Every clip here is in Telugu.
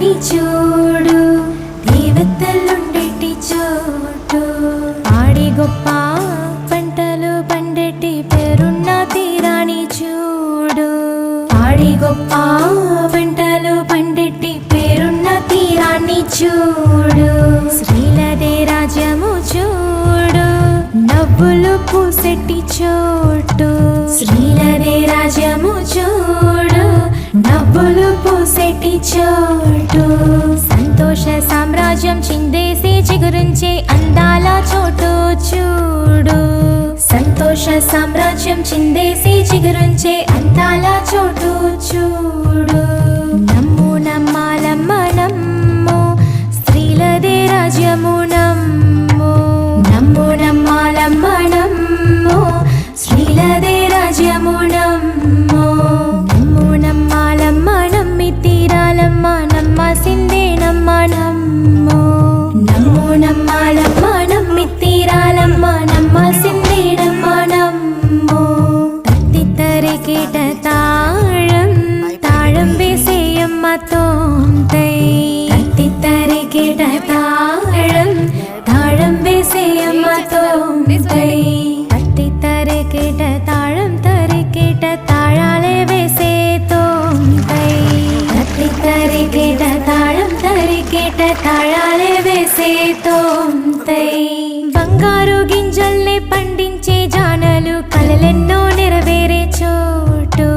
తీరాన్ని చూడు దేవతలుండేటి చోటు పాడి గొప్ప పంటలు పండేటి పేరున్న తీరాన్ని చూడు పాడి గొప్ప పంటలు పండేటి పేరున్న తీరాన్ని చూడు శ్రీలదే రాజ్యము చూడు నవ్వులు పూసెట్టి చోటు శ్రీలదే రాజ్యము చూడు నవ్వులు పూసెట్టి చోటు సంతోష సామ్రాజ్యం చిందేసి చిగురించే అందాల చోటు చూడు సంతోష సామ్రాజ్యం చిందేసి చిగురించే అందాల చోటు చూడు నమ్ము నమ్మాలమ్మ నమ్ము స్త్రీలదే రాజ్యము నమ్ము నమ్ము నమ్మాలమ్మ నమ్ము స్త్రీలదే రాజ్యము నమ్ము నమ్ము నమ్మాలమ్మ నమ్మి తీరాలమ్మ నమ్మాసిందే నమ్మ నమ్ము నమ్ము నమ్మాలమ్మ నమ్మి తీరాలమ్మ నమ్మాసిందే నమ్మ నమ్ము తత్తి తరికిట తాళం తాళం వేసేయమ్మ తోంతై తత్తి తరికిట తాళం తాళం వేసేయమ్మ తోంతై తత్తి తరికిట తాళం తరికిట తాళాలే వేసే తోంతై తత్తి తరికిట తాళం తరికిట తాళాలే వేసే తోంతై బంగారు గింజల్ని పండించే జానలు కలలెన్నో నెరవేరే చోటు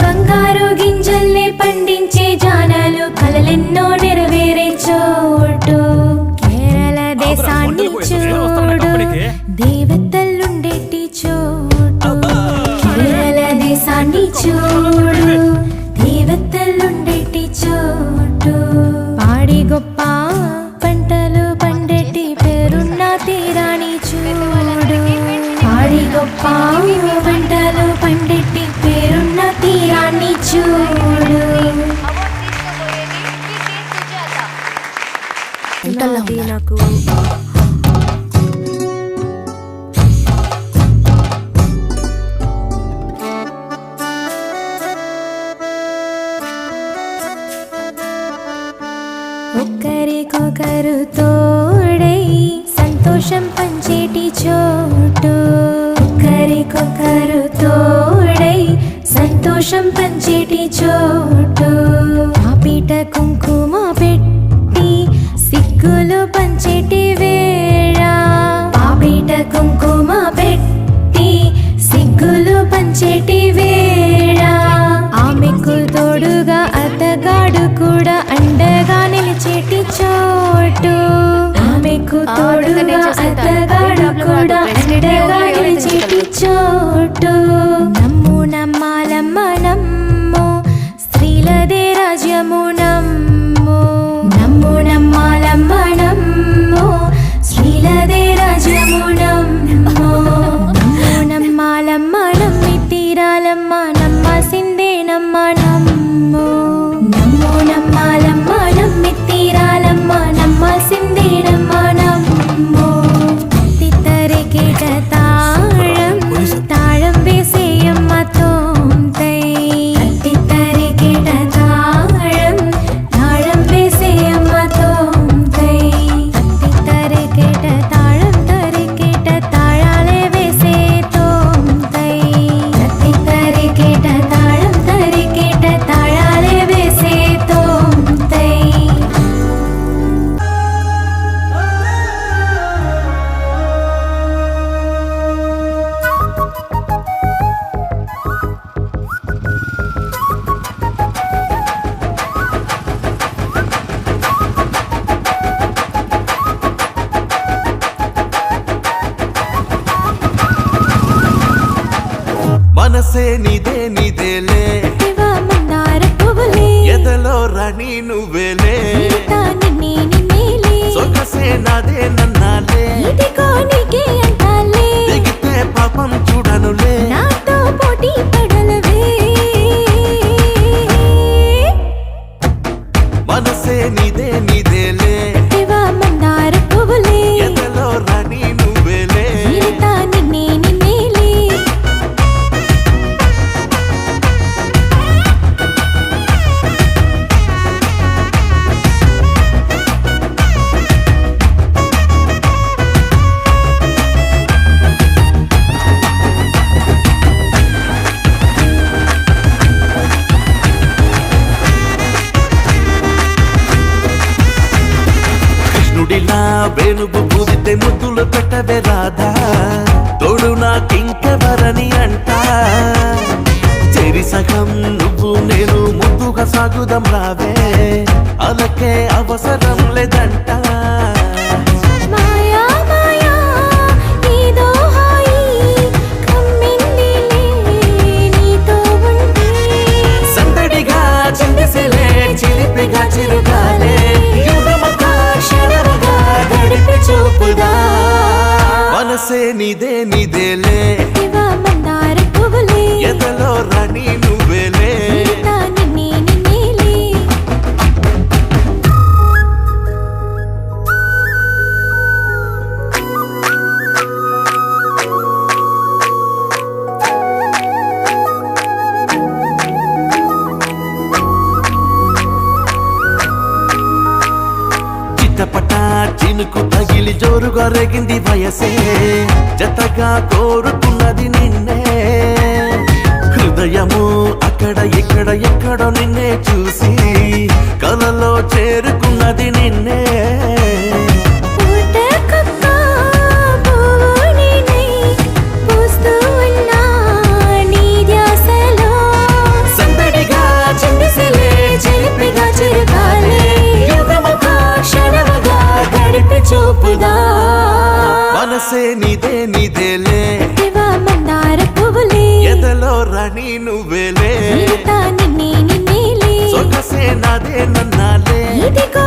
బంగారు గింజల్ని పండించే జానలు కలలెన్నో నెరవేరే చోటు కేరళ దేశాన్ని చూడు దేవతలుండేటి చోటు కేరళ దేశాన్ని చూడు దేవతలుండేటి చోటు పాడి గొప్ప పంటలు పండేటి పేరున్న తీరాన్ని చూడు పాడి గొప్ప పంటలు పండేటి పేరున్న తీరాన్ని చూడు నాకు ఒక్కరికొకరు తోడై సంతోషం పంచేటి చోటు ఒక్కరికొకరు తోడై సంతోషం పంచేటి చోటు పాపిట కుంకుమ పెట్టి సిగ్గులు పంచేటి వేళ పాపిట కుంకుమ పెట్టి సిగ్గులు పంచేటి వేళ ఆమెకు తోడుగా అతగాడు కూడా అండగా నిలిచేటి చోటు ఆమెకు తోడుగా అతగాడు కూడా అండగా నిలిచేటి చోటు నమ్ము నమ్మాలమ్మ నమ్ము స్త్రీలదే రాజ్యము నమ్ము నమ్ము నమ్మాలమ్మ నమ్ము స్త్రీలదే రాజ్యము నమ్ము నమ్ము నమ్మాలమ్మ నమ్మి తీరాలమ్మ నమ్మాసిందే నమ్మ నమ్ము నమ్ము నమ్మాలమ్మ నమ్మి తీరాలమ్మ నమ్మాసిందే నమ్మ నమ్ము తత్తి తరికిట తాళం తాళం వేసేయమ్మ తోంతై తత్తి తరికిట తాళం తాళం వేసేయమ్మ తోంతై తత్తి తరికిట తాళం తరికిట తాళాలే వేసే తోంతై తత్తి తరికిట తాళం తరికిట తాళాలే వేసే తోంతై మనసే నిదే నిదేలే దివా మందార పువ్వులే ఎదలో రాణి నువ్వేలే తాని నేని మేలే సొగసే నాదే నన్నాలే ఇదిగో నీకే అంటాలే దిగితే పాపం చూడనులే నాతో పోటీ పడలవే మనసే నిదే నిదేలే దివా మందార పువ్వులే ఎదలో రాణి నువ్వేలే తాని నేని మేలే వేణువు బూదితే ముద్దులు పెట్టవే రాధా తోడు నాకింకెవరని అంట చెరి సగం నువ్వు నేను ముద్దుగా సాగుదాం రావే అలకే అవసరం లేదంట మాయా మాయా నీదో హాయి కమ్మిందిలే నీతో ఉంటే సందడిగా చిందిసిలే చిలిపిగా చిరుగాలే యుగముగా క్షణముగా గడిపి చూపుదా మనసే నీదే నీదేలే శివ మందార పువ్వులే ఎదలో రాణి నువ్వేలే నీతా నిన్నే నిన్నేలే చిట్టపట చినుకు తగిలి జోరుగా రేగింది వయసే జతగా కోరుకున్నది నిన్నే హృదయము అక్కడ ఇక్కడ ఎక్కడో నిన్నే చూసి కలలో చేరుకున్నది నిన్నే పూటకొక్క పువ్వు నేనై పూస్తూ ఉన్నా నీ ధ్యాసలో సందడిగా చిందిసిలే చిలిపిగా చిరుగాలే యుగముగా క్షణముగా గడిపి చూపుదా మనసే నీదే నీదేలే శివ మందార పువ్వులే ఎదలో రాణి నువ్వేలే నీతా నిన్నే నిన్నేలే సొగసే నాదే నన్నాలే ఇదిగో